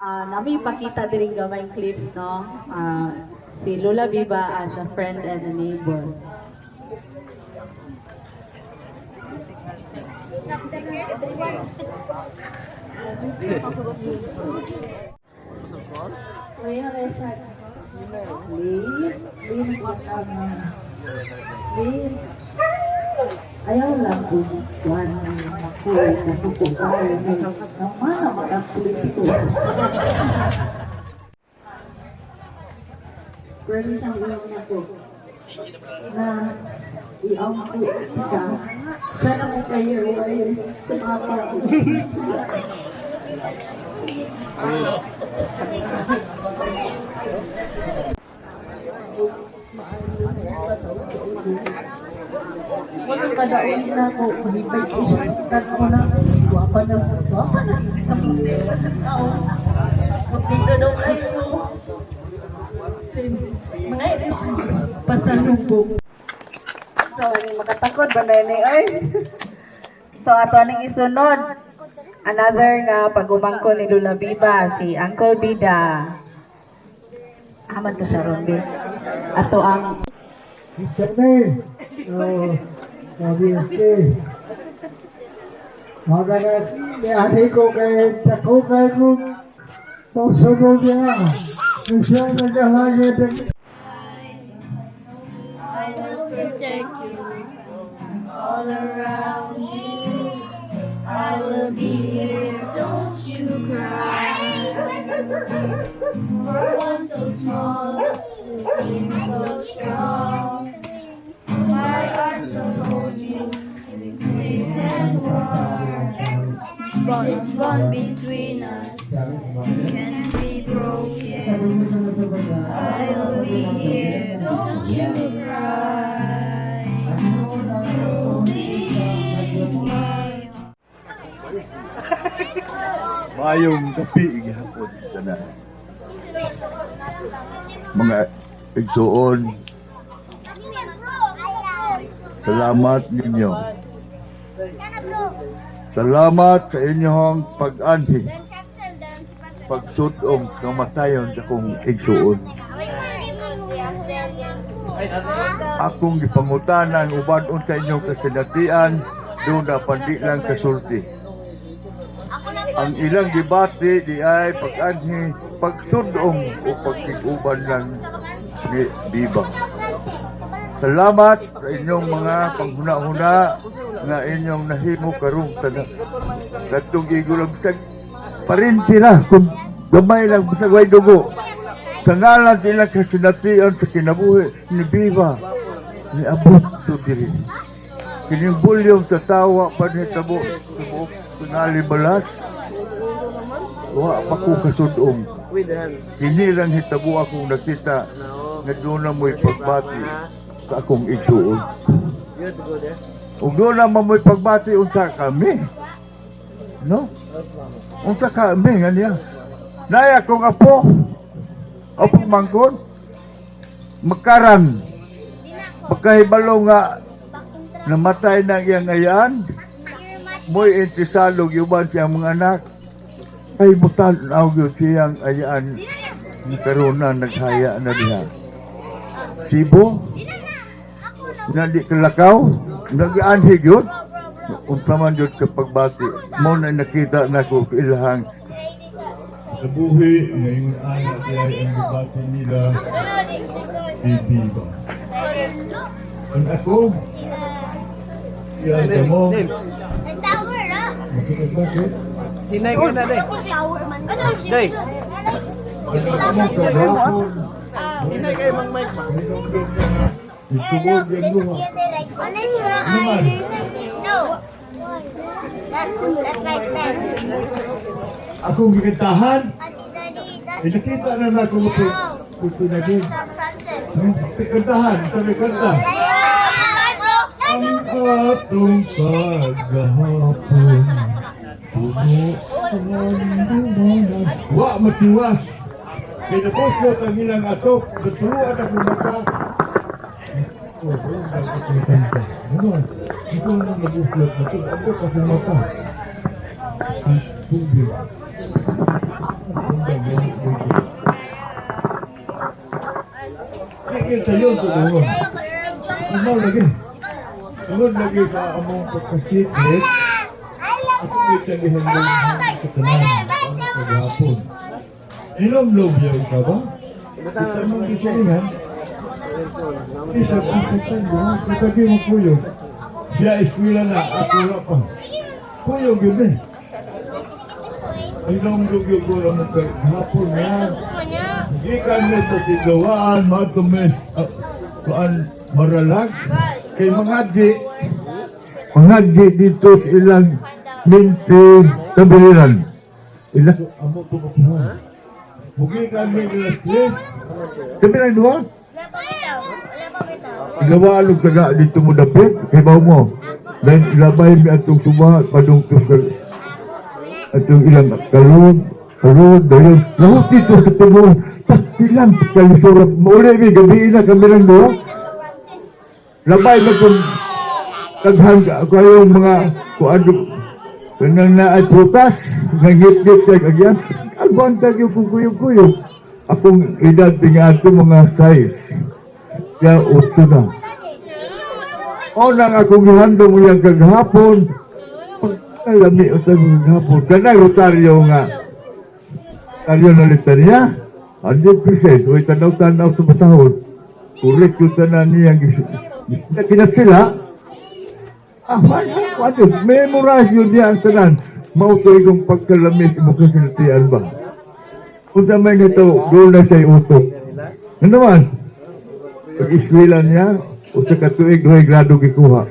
Nami ipakita din gamay clips, no? Si Lola Viva as a friend and a neighbor. Ayaw lang kung kuhan ng makulit na sa pagkain ng mana makakulit ito. Pwede siyang ilang na po na iaw makulit ka. Sana mo kayo ay tumapa ko. Walang kadaon na ako, mahibay isang ko na, wapa na sa mga tao. Magpita daw kayo. Mga pasalubong. So, makatakot ba na yun ay? So, ato aning isunod. Another nga pagumangko ni Lola Viva, si Uncle Bida. Aman to sa Rombi. Ato ang Sabi magagat ani ko kay tako kay ko pausunod niya siya nagahagad I will protect you all around you. I will be here, don't you cry. For one so small, seems so strong. My arms will hold you, safe and warm. This bond between us can't be broken. I will be here, don't you cry. You'll be here. Mayong gabi gihapon sana. Mga igsuon, salamat ninyo. Salamat sa inyong pag-anhi, pagsudong sa kamatayon sa kong igsuon. Akong gipangutanan uban sa inyong kasinatian, doon na pandi lang kasulti. Ang ilang debate di ay pag-anhi, pagsudong o pagtiguban lang ni Viva. Salamat sa inyong mga panghuna-huna nga inyong nahimo karong tanan. Katong igulang sa parinti na kung gamay lang sa way dugo. Sa ngalan sila kasinatian sa kinabuhi ni Viva, ni abot to diri. Kining bulyong sa tawa pa ni tabo subok tunali balas. Wa pa ko kasudong. Kini lang hitabo akong nakita nga doon na mo'y pagbati sa akong igsuon. Ug doon na mo'y pagbati unsa kami. No? Unsa kami nga niya. Naya kong apo. Apo mangkon. Makarang. Pagkahibalo nga namatay na iyang ayan. Mo'y intisalog yuban siyang mga anak. Ay butan yun siyang ayaan ni karuna naghaya na diha. Sibo, na di kalakaw, nag-aanhig yun. Unsa man yun kapag bati, mo na nakita na ko ilahang. Sa buhi, ngayon anak niya ang bati nila, Viva. Ang ako, yan ka mo. Bakit? Hinay ka na, Day. Day. Hinay kayo, Mang Mike. Itugod yan mo. Naman. Akong gikantahan. Nakita na na kung ito na din. Kantahan, sabi kanta. Ang atong paghahapon. Wa matiwas. Kaya naposlot ang ilang atok. Natuluan ang mata. Ito ang naposlot. Naposlot ang mata. Ang tubig. Ang Sige tayo ko doon. Ano lagi? Ano lagi sa among pagkasikret? Ako kita ni Hendong sa kanan ang paghapon. Ilom-lom niya ikaw ba? Kita mong gisilingan? Isa kapitan ba? Kasi mo kuyo. Siya eskwila na, ako wala pa. Kuyo yun eh. Ilom-lom yung ko lang paghapon na. Hindi kami sa tigawaan, matumis, maralag. Kay mga di dito sa ilang minti tabiliran. Ilang amo tumapuhan. Mugi kami ilang slip. Tabiliran doon? Ilawalog ka na dito mo dapit, kay baw mo. Then ilabay mi atong suba, padungtos ka. Atong ilang karod, dayon. Lahos dito sa tubo. Pastilan, kalisurap. Mauli mi, gabi na kami lang doon. Labay mo kung taghangga ko yung mga kuado kanang na ay prutas, nangit-ngit kay kagyan. Agbantag yung kukuyog-kuyog. Akong edad tingaan ko mga size. Kaya 8 na. O nang akong ihandong yung kaghapon, pagkalami o sa kaghapon, kanang rotaryo nga. Rotaryo na litanya, 100%. Uy, tanaw-tanaw sa masahod. Kulit yung tanan niyang kinat sila. Ano? Memorize yun niya ang tanan. Mautoy kong pagkalamit mo kasinatian ba? Kung sa may nito, doon na siya'y utok. Ano naman? Pag-iswilan niya, o sa katuig, 2 grado kikuha.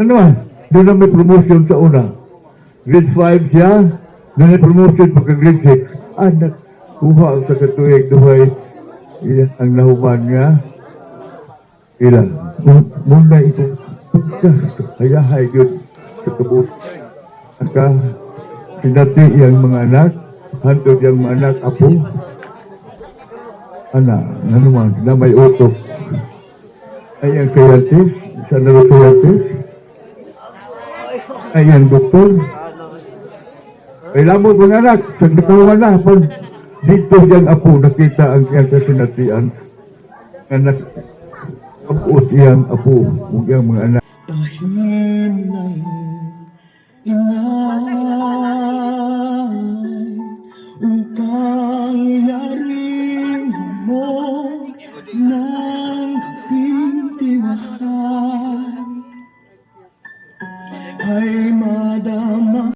Ano naman? Doon na may promotion sa una. Grade 5 siya, doon na promotion pagka grade 6. Nakuha sa katuig, 2 ang nahuman niya. Ilan? Muna ito. Hayahay yun sa kabut. Aka, sinati yung mga anak, handod yung mga anak, apo. Ano naman, na may utok. Ay ang scientist, sa neuroscientist. Ay ang doktor. Ay lamot mga anak, sa nakawa na, pag dito yung apo, nakita ang iyang kasinatian. Anak, abuot iyang apo, yung mga anak. Pahinay, ingay, upang iyaring mo ng pintiwasan ay madama.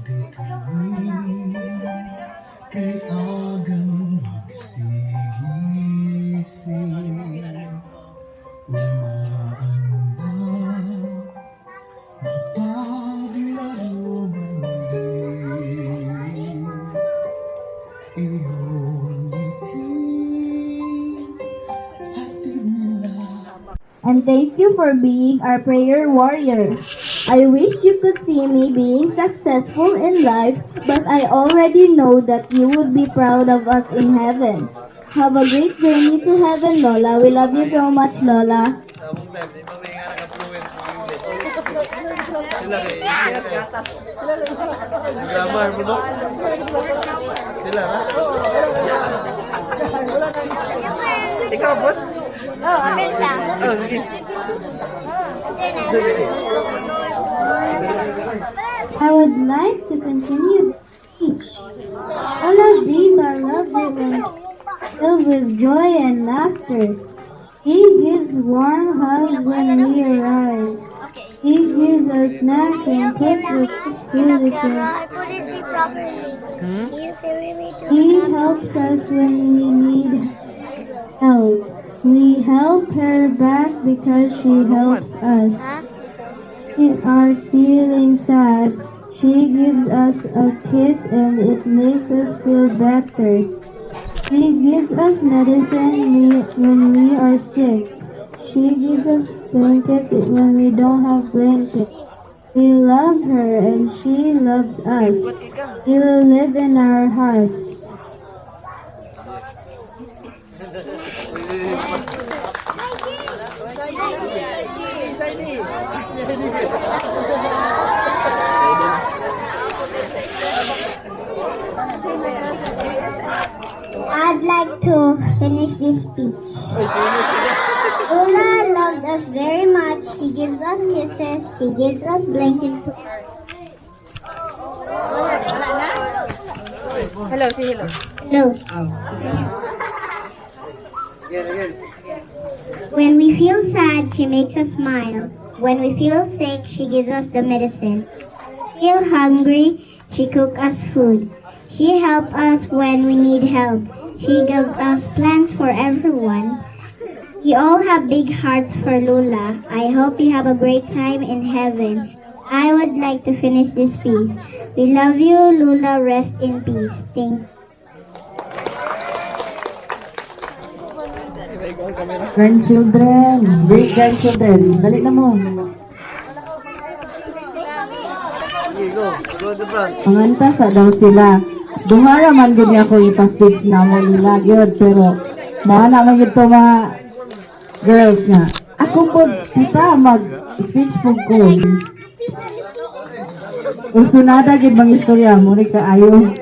Bituin kay agang magsisi. Umaanda, mapaglaro muli. Iyong ngiti, hatid nila. And thank you for being our prayer warrior. I wish you could see me being successful in life, but I already know that you would be proud of us in heaven. Have a great journey to heaven, Lola. We love you so much, Lola. Grammar mo, sila ha? Ikaw, bot? Oh, okay lang. Oh, sige. I would like to continue to teach. Lola Viva loves it when filled with joy and laughter. He gives warm hugs when we arrive. He gives us snacks and puts us music in. He helps us when we need help. We help her back because she helps us. We are feeling sad. She gives us a kiss and it makes us feel better. She gives us medicine when we are sick. She gives us blankets when we don't have blankets. We love her and she loves us. She will live in our hearts. I'd like to finish this speech. Lola loved us very much. She gives us kisses. She gives us blankets to Hello, say hello. Hello. When we feel sad, she makes us smile. When we feel sick, she gives us the medicine. Feel hungry, she cooks us food. She helps us when we need help. She gives us plans for everyone. We all have big hearts for Lola. I hope you have a great time in heaven. I would like to finish this piece. We love you, Lola. Rest in peace. Thank you. Grandchildren, great grandchildren, dali na mo. Go to front. Panganta sa daw sila. Duhara man gud niya ko ipa-speech na mo nila gyud pero maana man gid to mga girls nga. Ako po kita mag-speech po ko. Usunada gid bang istorya mo ni kaayo.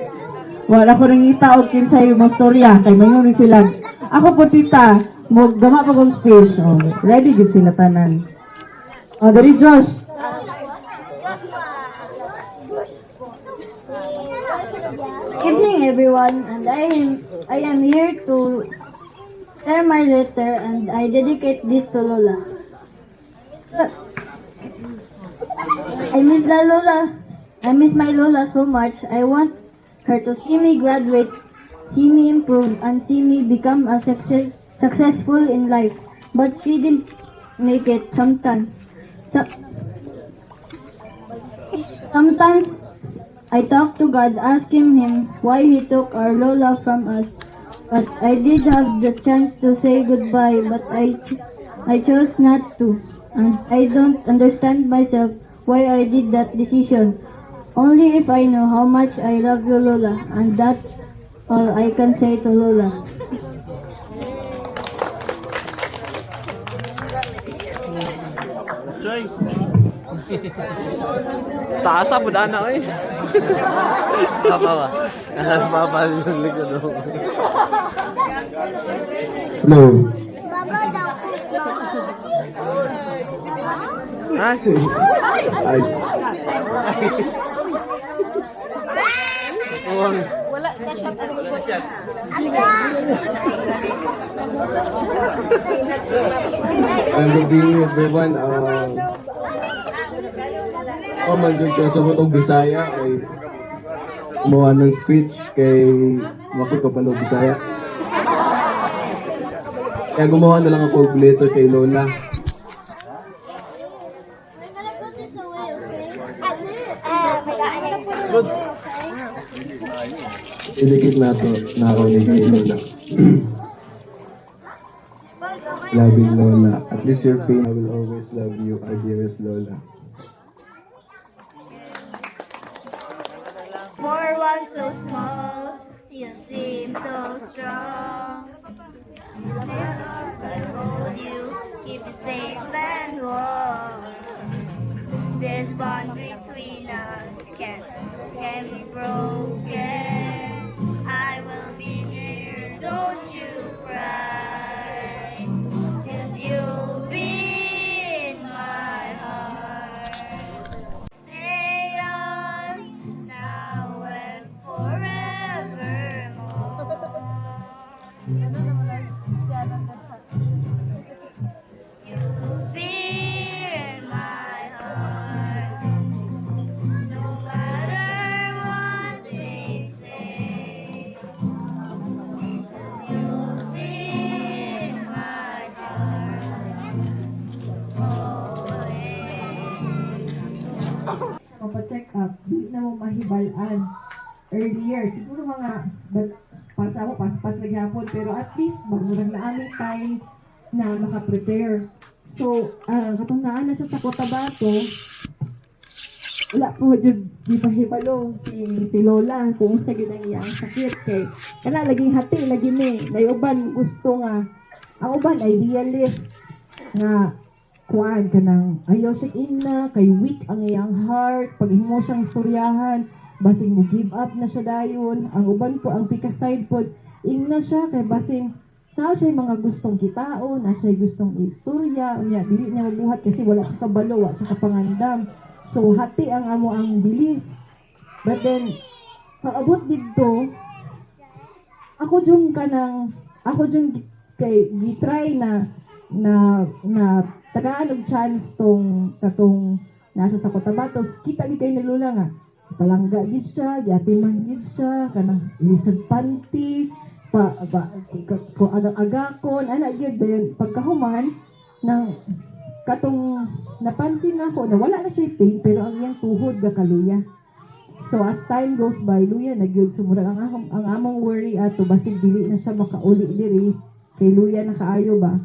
Wala ko nangita og kinsay mo istorya kay mayon ni sila. Ako po tita, mo gama pa kong speech. Oh, ready gid sila tanan. Oh, dari Josh. Evening everyone, and I am here to share my letter, and I dedicate this to Lola. I miss my Lola so much. I want her to see me graduate, see me improve, and see me become a successful in life. But she didn't make it sometimes. Sometimes I talk to God, asking Him why He took our Lola from us. But I did have the chance to say goodbye, but I chose not to. And I don't understand myself why I did that decision. Only if I know how much I love you, Lola, and that's all I can say to Lola. Taasa po na oy. Papa ba? Papa yung likod mo. Hello. Ay. Ay. Ang gabi everyone, mandun ko sa butong Bisaya kay gumawa ng speech kay Makikapalo Bisaya. Kaya gumawa na lang ako ng letter kay Lola. Idikit na to na ako ni kay Lola. Loving Lola, at least your pain, I will always love you, our dearest Lola. For one so small, you seem so strong. I hold you, keep you safe and warm. This bond between us can be broken. I will be here, don't you cry. And you'll be in my heart. Stay on now and forevermore. You'll be in my heart. No matter what they say. You'll be in my heart. Always. Mapacheck up, di na mo mahibalaan earlier. Siguro mga, para sa ako, pas-pas na gyapon, pero at least, magmurang na aming time na makaprepare. So, katunggaan na siya sa Cotabato, wala po dyan, di pa hibalo si Lola kung sa ginang iyang sakit. Kay, kaya laging hati, lagi ni, na uban gusto nga, ang uban idealist nga, kuan ka ng ayaw siya ina, kay weak ang iyang heart, pag himo siyang istoryahan, basig mo give up na siya dayon. Ang uban po, ang pika side po, ing na siya kay basing na siya mga gustong kitao, na siya gustong istorya, unya dili niya mabuhat kasi wala siya kabalo, wala siya kapangandam. So hati ang amo ang belief. But then pag-abot dito, ako yung kay gitry na tagaan og chance katong nasa sa Cotabato, kita di kay nilula nga palangga gid siya, giatiman gid siya, kanang lisod panty, ko agakon, ana gyud then pagkahuman nang katong napansin ako na wala na siya pain pero ang iyang tuhod gakaluya. So as time goes by, luya na gyud sumurag ang among worry ato basig dili na siya makauli diri kay luya na kaayo ba.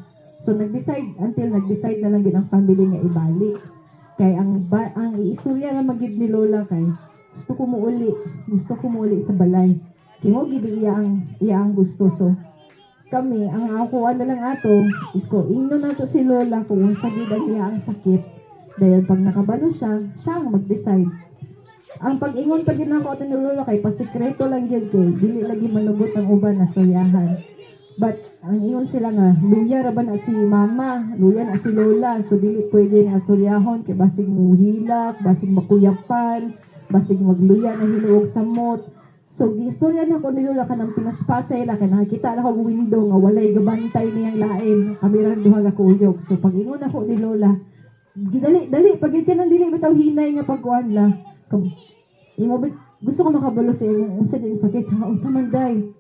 So nag-decide na lang gid ang family nga ibalik. Kay ang istorya nga magid ni Lola kay gusto ko muuli sa balay. Kay mo gid iya ang gusto. So kami ang ako ano lang ato is ko ingno na to si Lola kung unsa gid ang iya ang sakit. Dahil pag nakabalo siya ang mag-decide. Ang pag-ingon pa gid nako ato ni Lola kay pasikreto lang gyud kay dili lagi manugot ang uban na soyahan. But ang ingon sila nga luya ra ba na si mama, luya na si Lola, so dili pwede nga soryahon kay basig muhilak, basig makuyapan, basig magluya na hinuog sa mot. So gistorya na ko ni Lola kanang pinaspasay la kay nakita na ko window nga walay gabantay niyang lain, kami ra duha ka kuyog. So pag ingon ako ni Lola, dali pag yun ka nang dili bitaw hinay nga pagkuan la. Gusto ko makabalo sa iyo unsa din sakit sa unsa man day.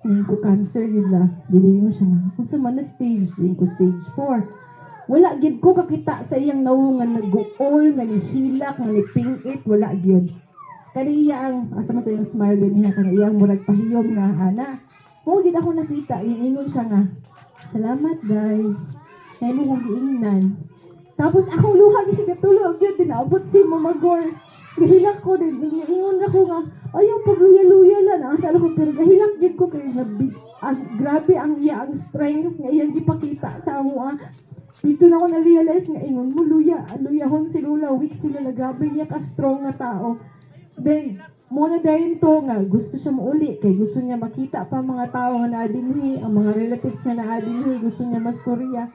Ko cancer yun la, dili mo siya na. Kung sa man na stage, din ko stage 4. Wala gid ko kakita sa iyang naungan nag-gool, nga nihilak, nga nipingit, wala gid. Kani iya ang, asa mo to yung smile din niya, kani iyang murag pahiyom nga, ana. Mo gid ako nakita, iingon siya nga, salamat guys, kaya mo kong giingnan. Tapos akong luha gid katulog yun, dinaabot si Mama Gore. Gahilak ko din, ingon ako nga, ayaw pagluya-luya lang, ang tala ko, pero gahilak din ko kayo, grabe ang iya, ang strength nga iyang ipakita sa amo. Dito na ako na-realize nga, ingon mo, luyahon si Lola, weak sila na grabe niya ka-strong na tao. Then, muna dahil to nga, gusto siya mauli, kay gusto niya makita pa mga tao nga naadinhi, ang mga relatives nga naadinhi, gusto niya mastorya.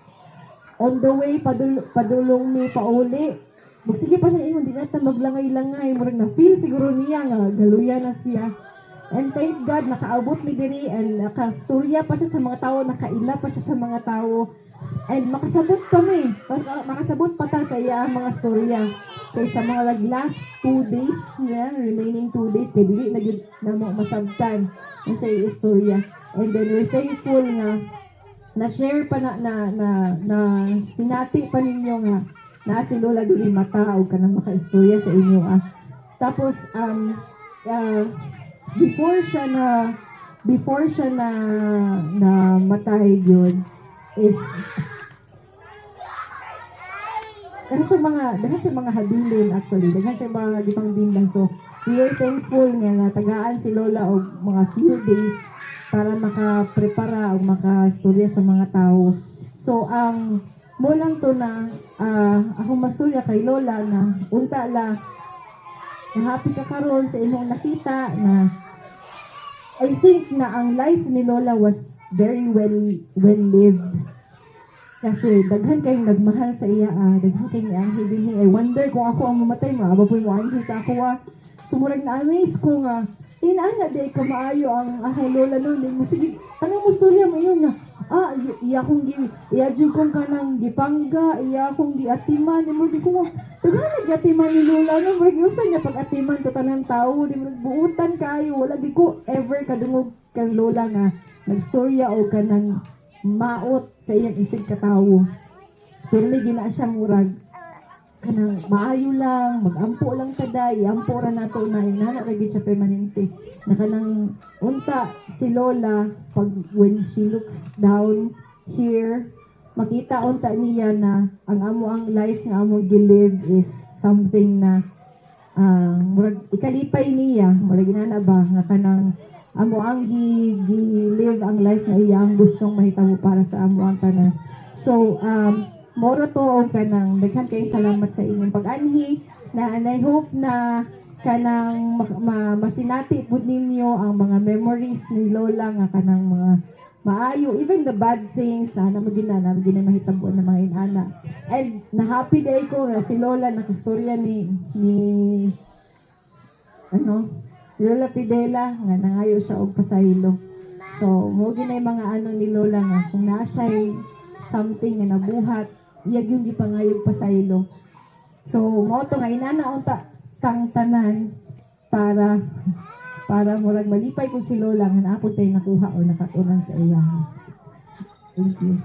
On the way, padulong ni pauli, sige pa siya ingon, di natin maglangay-langay, murag na feel siguro niya nga, galuya na siya. And thank God, nakaabot ni diri and nakastorya pa siya sa mga tao, nakaila pa siya sa mga tao. And makasabot kami, makasabot pa ta sa iya mga storya. Kaya sa mga last 2 days niya, remaining 2 days, kaya dili na masabtan yung sa iya storya. And then we're thankful nga, na-share pa na sinati pa ninyo nga, na si Lola dili mataog ka nang maka-istorya sa inyo. Tapos before siya na matay yun is dahil siya mga habilin actually, dahil siya mga gipang bindang. So we were thankful nga natagaan si Lola og mga few days para makaprepara o maka-istorya sa mga tao. So mo lang to na ako masulya kay Lola na unta la na happy ka karon sa imong nakita na I think na ang life ni Lola was very well lived. Kasi daghan kayong nagmahal sa iya, daghan kayong anghel din. I wonder kung ako ang mamatay, maaba po yung anghel sa ako. Sumurag na amaze ko nga, inaana day ka maayo ang kay Lola noon. Sige, tanong mo storya mo yun nga. Iya jud kong kanang gipangga, iya kong giatiman, mo di ko daghan giatiman ni Lola no, usa niya pag-atiman to tanang tawo, di mo buutan kayo, wala di ko ever kadungog kang Lola nga nagstorya o kanang maot sa iyang isig katawo. Pero may gina siya murag kanang maayo lang, magampo lang taday, ampo ra nato na inana ra gid siya permanente. Na kanang unta si Lola pag when she looks down here, makita unta niya na ang life nga amo gilive is something na murag ikalipay niya, murag inana ba nga kanang amo ang gi-live ang life na iyang gustong mahitabo para sa amo ang tanan. So moro to og kanang daghan kay salamat sa inyong pag-anhi na and I hope na kanang masinati pud ninyo ang mga memories ni Lola nga kanang mga maayo, even the bad things na magina mahitabo na mga inana. And na happy day ko nga si Lola nakastorya ni Lola Fidela nga nangayo siya og pasaylo. So mo ginay mga ni Lola nga kung naa siya something nga nabuhat, iyag yung gipangayog pasaylo. So mo to nga inana unta kang tanan para murag malipay kung si Lola nga naapod tayo nakuha o nakatunan sa iya. Thank you.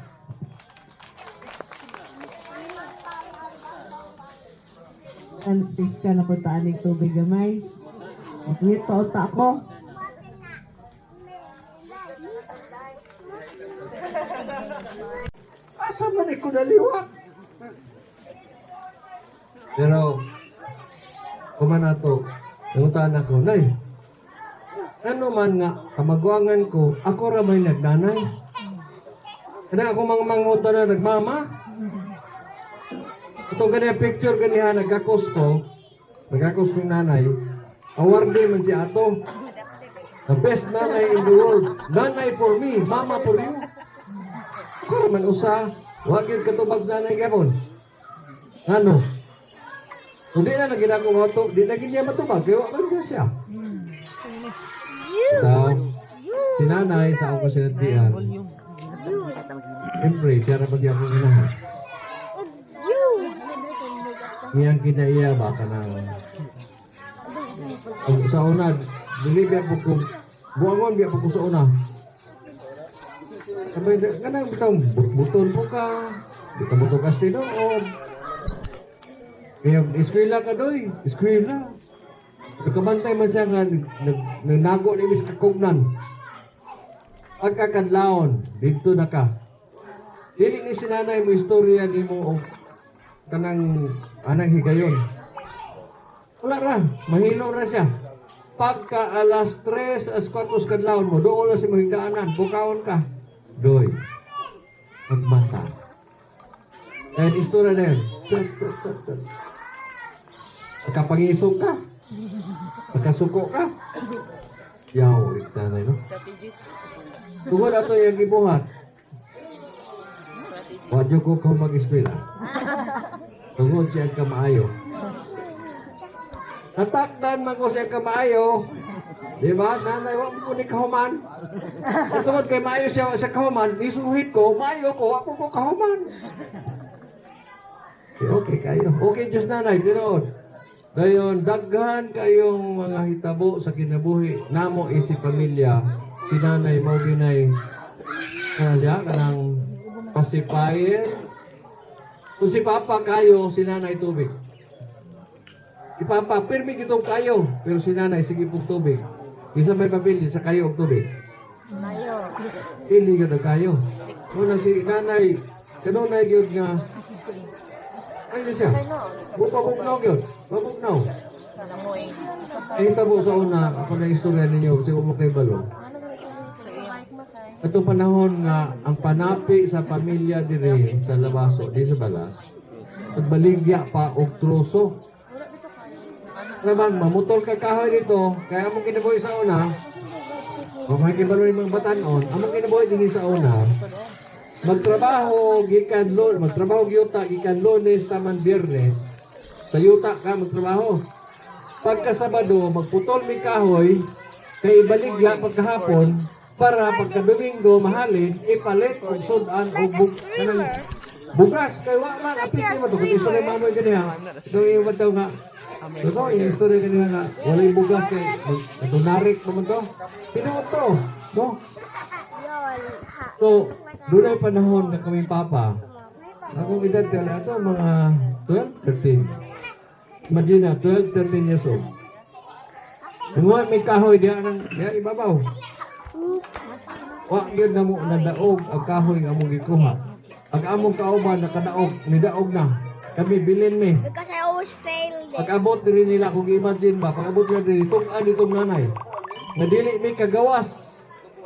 Alis ka na po taaning tubig gamay. Makita unta ako. Asa man ko naliwat? Pero, kumanato, nangutaan ako, Nay, ano man nga, kamagwangan ko, ako ra may nagnanay. Kada ako mangmangutan na nagmama. Ito ganyan picture ganiha, nagkakos kong nanay, awardé man si ato. The best nanay in the world. Nanay for me, mama for you. Ako man usa, wag yun katubag nanay gapon. Ano? Kung di na naging ako mato, di na niya matubag, kaya wag man siya. So, si nanay sa akong kasinatian, siyempre, siya na bagyan akong inahan. Iyang kinaiya ba ka ng... Ang sa una, dili biya po kong... Buwangon biya po ko sa una. Sabay, ganang bitang butol po ka. Di ka butol ka stinoon. Kaya, eskwela ka doy. Eskwela. Nagkabantay man siya nga, nagnago ni Miss Kakugnan. Pagkakadlaon, dito na ka. Dili ni sinanay mo istorya ni mo kanang anang higayon. Wala ra, mahilo ra siya. Pagka alas 3, as 4 kadlawon mo, doon na si mahigdaanan, bukawon ka. Doy, magmata. Dahil istorya na yun. Pagkapangisog ka, pagkasuko ka. Yaw, iktanay, no? Tungod ato yung ibuhat. Wadyo ko kung mag-eskwela. Tungod siya kamaayo. Natakdan man ko siya kamaayo. Diba? Nanay, wag mo ni kahuman. Tungod kay maayo siya sa kahuman, isuhit ko, maayo ko, ako ko kahuman. Okay kayo. Okay, Diyos nanay, tinood. Dayon, daghan kayong mga hitabo sa kinabuhi. Namo isip pamilya, si nanay mo ginay kanang pasipayer. Kung si Papa kayo, si nanay tubig. Si Papa, pirmi kitong kayo. Pero si nanay, sige pong tubig. Isa may pabili sa kayo og tubig. Pili ka na kayo. Kung si nanay, kanunay yun nga, ano siya? Bupabugnaw yun. Babugnaw. Ay, tabo sa una, ako na istorya ninyo, kasi umakay balo. Itong panahon nga, ang panapi sa pamilya dire sa Labaso, di sa Balas, nagbaligya pa og troso. Naman, mamutol ka kahoy dito, kaya among kinabuhi sa una, o may kibalo yung mga batanon, among kinabuhi din sa una, magtrabaho giyuta gikan Lunes taman Biyernes. Sa yuta ka magtrabaho. Pagka Sabado magputol mi kahoy kay ibaligya pagkahapon para pagka Domingo mahalin ipalit og sudan og bugas kay wa man apik mo to kay istorya mamoy ganiha. Ito yung bataw nga. Ito yung istorya ganiha nga walay bugas kay narik naman to. Pinuot to, no? So, doon ay panahon na kaming papa. Akong edad kaya ito, mga 12, 13. Imagine na, 12, 13 years old. Nung may kahoy, diya ibabaw. Wag yun na mo nadaog, ang kahoy nga mong ikuha. Ang among kauban, nakadaog, nidaog na. Kami bilin mi. Because I always failed it. Pag-abot rin nila, kung imagine ba, pag-abot nila rin, itong nanay. Nadili mi kagawas.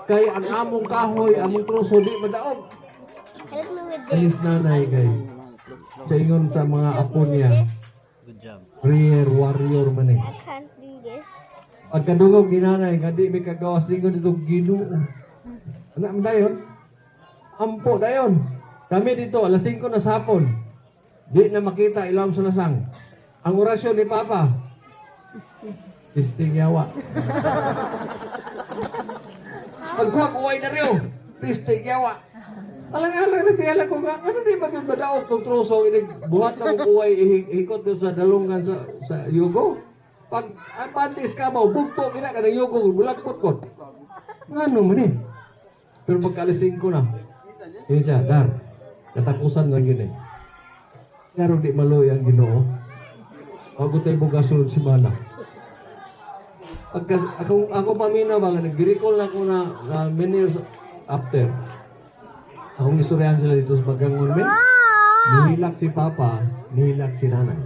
Kay ang among kahoy, among truso, di madaog. Help me with this. Alis nanay kay sa ingon sa mga apo niya. Prayer warrior man eh. I can't do Pagkadungog ginanay, nga di may kagawas lingon itong Ginoo. Anak mo dayon? Ampo dayon. Kami dito, alas 5 na sa hapon. Di na makita ilawom sa lasang. Ang orasyon ni Papa. Pisting yawa. Pagkuha kuway na rin. Pisting yawa. Alang-alang na tiyala ko nga. Ano di magandadaot ng truso? Buhat na mong kuway. Ihikot doon sa dalungan sa yugo. Pag pantis ka mo, bugto kina ka ng yugo. Bulagpot ko. Ano man eh. Pero pagkalising ko na. Yun siya, dar. Katapusan lang yun eh. Pero di maloy ang Ginoo. Bago tayo bugasunod si Mana. Ako pamina ba, nag-recall na ako na many years after. Akong istoryahan sila dito sa Bagangon men. Nihilak si Papa, nihilak si Nanay.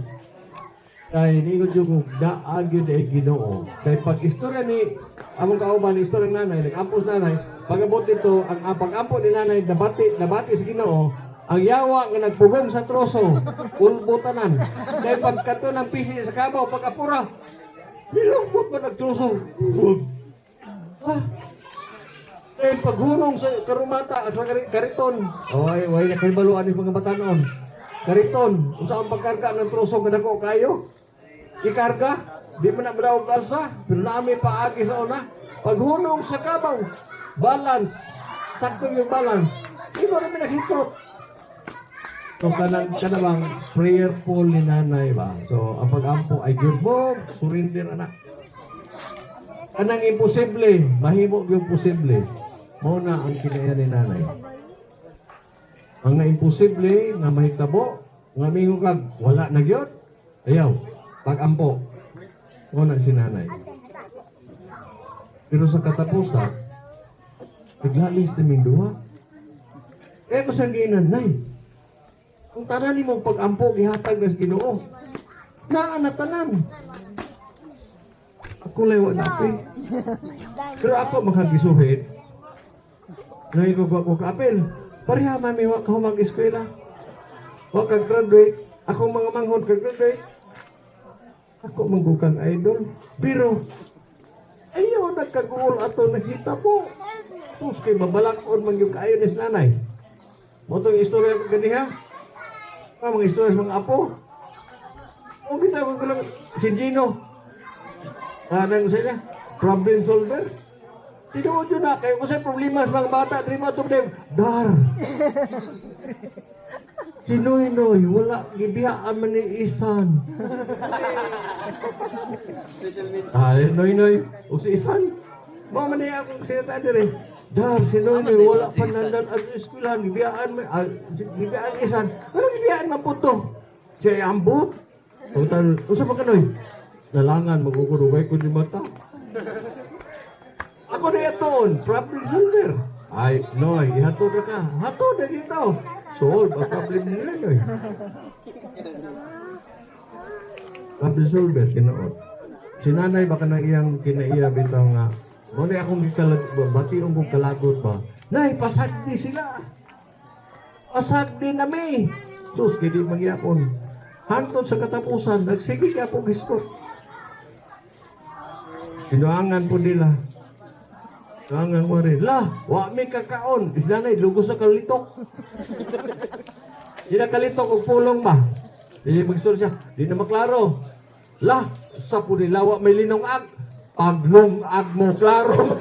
Kaya niingon yung kung daag yun ay Ginoo. Kaya pag istorya ni, among kauban, istorya ni Nanay, nag-ampos Nanay, pag-abot ito, ang pag-ampo ni Nanay, nabati si Ginoo, ang yawa nga nagpugong sa troso, ulbutanan. Kaya pagkato ng pisi sa kabaw, pag-apura, nilungkot mo nagtroso. Kaya paghunong sa karumata at sa kariton, way na kayo baluan yung mga bata noon. Kariton, kung saan pagkarga ng troso, ganako kayo, ikarga, di mo na madawag alsa, pero namin paagi sa una. Paghunong sa kabaw, balance, sakto yung balance, di mo rin nakikot. So, kanang prayerful ni Nanay ba? So, ang pag-ampo ay good mo, surrender anak. Kanang imposible, mahimo yung posible. Muna ang kinaya ni Nanay. Ang imposible, nga mahitabo, nga mingo kag, wala na gyud. Ayaw, pag-ampo. Muna si Nanay. Pero sa katapusan, naglalis na ming duha. Masangginan, Nay. Kung tanan mo pag-ampo, gihatag na sa Ginoo. Naan na tanan. Ako lewa natin. Pero ako makagisuhid. Nahigog ko ka-apel. Pareha mami, wak ka mag-eskwela. Wak kag-graduate. Ako mga manghod kag-graduate. Ako manggukang idol. Pero, ayaw nagkaguol ato nakita po. Tapos kay mabalakon man yung kaayon ni Nanay. Mo itong istorya ko ganiha. Mga istorya sa mga apo. O kita ko lang si Gino. Nang sa niya, problem solver. Tinuod yun na, kayo ko sa problema sa mga bata, di mo ito dar. Si Noy, wala, gibiyaan man ni Isan. Noy, o si Isan. Mga man niya akong sinata dire. Dar, si Noy, wala pa nandan at eskwelahan, gibiyaan Isan. Ano gibiyaan man po ito? Siya ambot. Usa pa ka, Noy? Nalangan, magkukurugay ko di mata. Ako na itoon, problem solver. Ay, Noy, ihatod na ka. Hatod na dito. Solve ang problem nila, Noy. Problem solver, kinoon. Si Nanay baka na iyang kinaiya bitaw nga. Muna akong bationg kong kalagot ba. Nay, pasagdi sila. Pasagdi na may. Sus, kaya di magyapon. Hantod sa katapusan, nagsige kaya po giskot. Sinuangan po nila. Sinuangan mo rin. Lah, wa may kakaon. Islanay, lugos sa kalitok. Di na kalitok o pulong ba? Di mag-store siya. Di na maklaro. Lah, sa po nila, wa may linong ag. Paglong ag mo, klaro.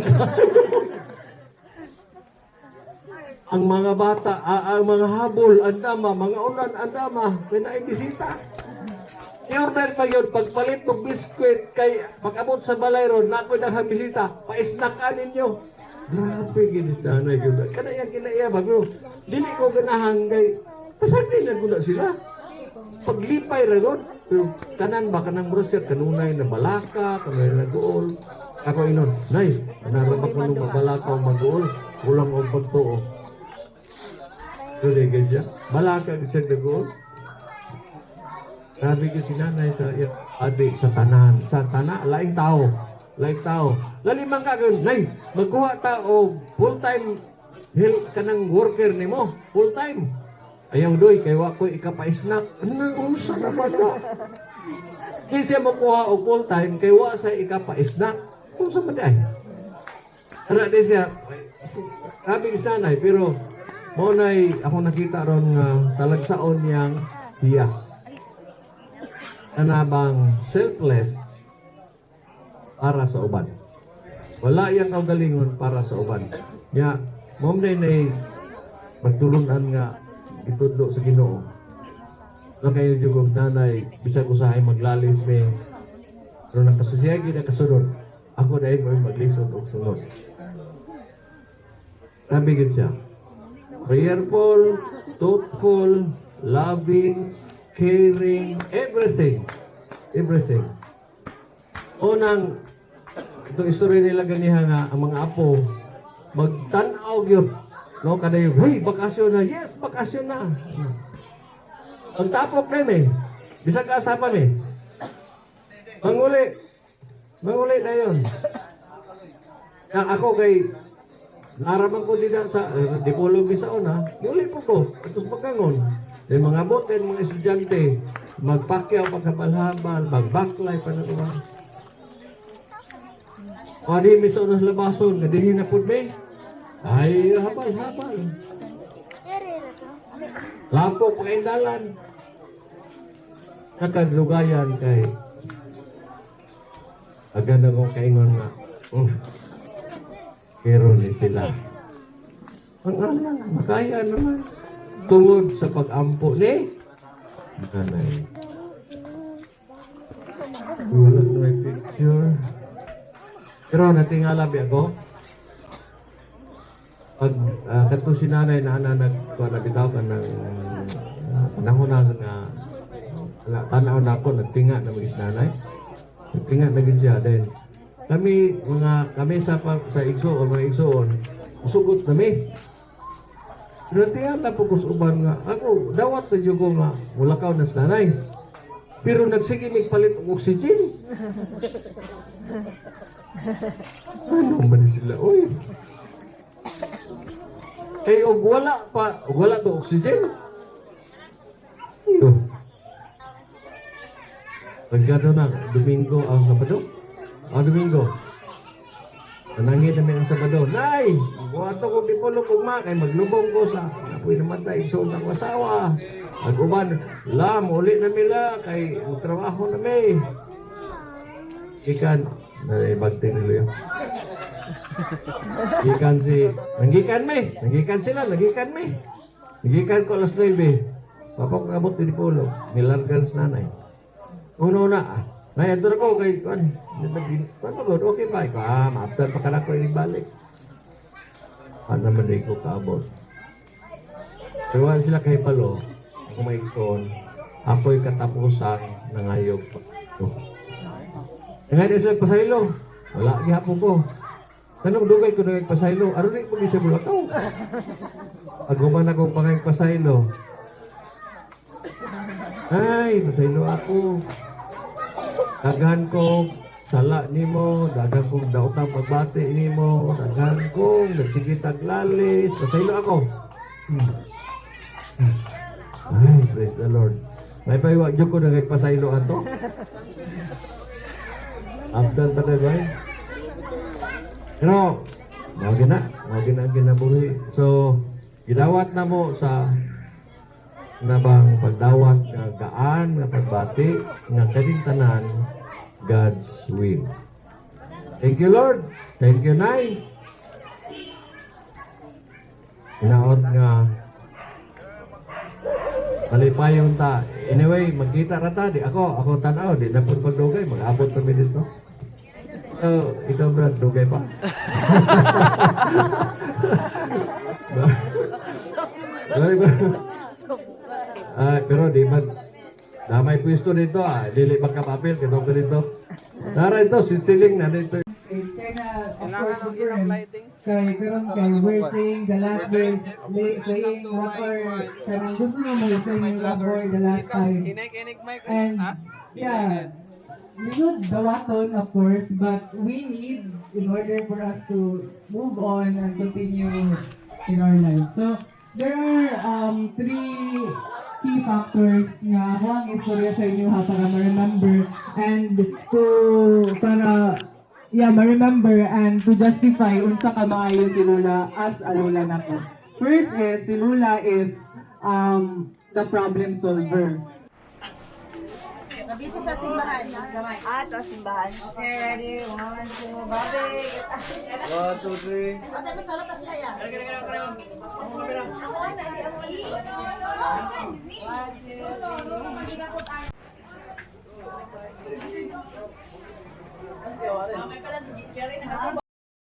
Ang mga bata, ang mga habol, andama, mga ulan, andama, pinaibisita. I-order pa yun, pagpalit ng biskwit, kay pag-abot sa balay ron, na ako'y naghambisita, pa-snackan ninyo. Grabe, ginis na na yun. Kinaya, bago. Dili ko ganahan, kay pasagdinan ko na sila. Paglipay ron, pero kanan ba, kanang brosyer, kanunay na balaka, kanunay na gool. Ako inon, Nay, narabak ko nung mabalaka o mag-gool, kulang o pagtuo. Tuloy ganyan. Balaka di siya nag-gool. Sabi ko si Nanay sa adik sa tanan. Sa tanan, laing tao. Laing tao. Lalimang ka gano'n, Nay, magkuha ta o full-time kanang worker ni mo. Full-time. Ayaw doy, kaya wako'y ikapa-snack. Ano na, usa na ba na? Di siya makuha og full time kay wa sa ikapa-snack. Kung sa maday. Ana di siya kaming nanay pero mo nay ako nakita ron nga talagsaon niyang hiyas. Anabang selfless para sa uban. Wala yang kaugalingon para sa uban. Ya, mo nay magtulunan nga itudlo sa Ginoo. Wala kayo jugog nanay bisag usahay maglalis me. Pero nakasusyagi na kasunod. Ako dahil mo maglisod og sunod. Sabi gid siya. Prayerful, thoughtful, loving, caring, everything. Everything. Unang itong istorya nila ganiha nga ang mga apo magtan-aw gyud no kadayo hey bakasyon na yes bakasyon na ang tapok na bisag kasapan manguli na yun ang ako kay naraman ko din sa Dipolo Bisaon ha muli po ko atos pagkangon yung mga boten mga estudyante magpakyaw pagkabalhabal magbaklay pa na naman o di miso na labason kadihin na po may ay habal lapo pakindalan nakaglugayan kay agad na kong kaingon nga pero ni sila ang anak makaya naman tungod sa pag-ampo ni nanay wala na may picture pero natingala ba ako pag kato si nanay na nagkabitaw ka ng panahon na nga tanaw na ako nagtinga na mga nanay nagtinga na gid siya then kami sa igsoon mga igsoon sugot nami pero tingala po kusuban nga ako dawat na dyan ko nga mulakaw na sa nanay pero nagsige palit og oxygen ano man sila oy og wala to oxygen pagkado na Domingo ang Sabado Domingo nanangin namin ang Sabado nay buhato ko Dipolo kugma kay maglubong ko sa apoy namatay so ng asawa nag-uban uli na nila kay trabaho na may ikan naibagti nilo yun ikan nagikan ko alas 9 papakabot ni Dipolo nilargan sa nanay una nayador ko kay okay ba after pa ka na ko ibalik naman din ko kaabot pero sila kay Palo kung may ikon ako'y katapusan ng ayog ngayon sila pasaylo wala gihapon ko tanong dugay ko na pasaylo aron rin ko di siya bulakaw aguman ako pangay pasaylo ay pasaylo ako daghan ko sala nimo daghan kong daotang pagbati nimo daghan kong nagsigit aglalis pasaylo ako ay praise the Lord may paiwa dyan ko na pasaylo ato after pa na ba pero mau ginabuhi so gidawat na mo sa nabang pagdawat nga gaan nga pagbati nga kading tanan God's will. Thank you Lord. Thank you Nay. Inaot nga malipayong ta. Anyway, magkita rata di ako tanaw di na pud pagdugay mag-abot kami dito. Ikaw Brad, dugay pa. Pero di man damay pwesto dito dili magkapapil kito ko dito nara ito siling na dito of course kay karon kay we're saying the last days saying what are kanang gusto mo saying what are the last time and yeah we should dawaton of course but we need in order for us to move on and continue in our life so there are three key factors nga ako ang istorya sa inyo ha para ma-remember and ma-remember and to justify unsa ka maayo si Lula as a Lula nako. First is si Lula is the problem solver. Nabisi sa simbahan. Ato simbahan. Okay, ready? 1, 2, babe. 1, 2, 3. Ate, masalatas na yan. One, two, three.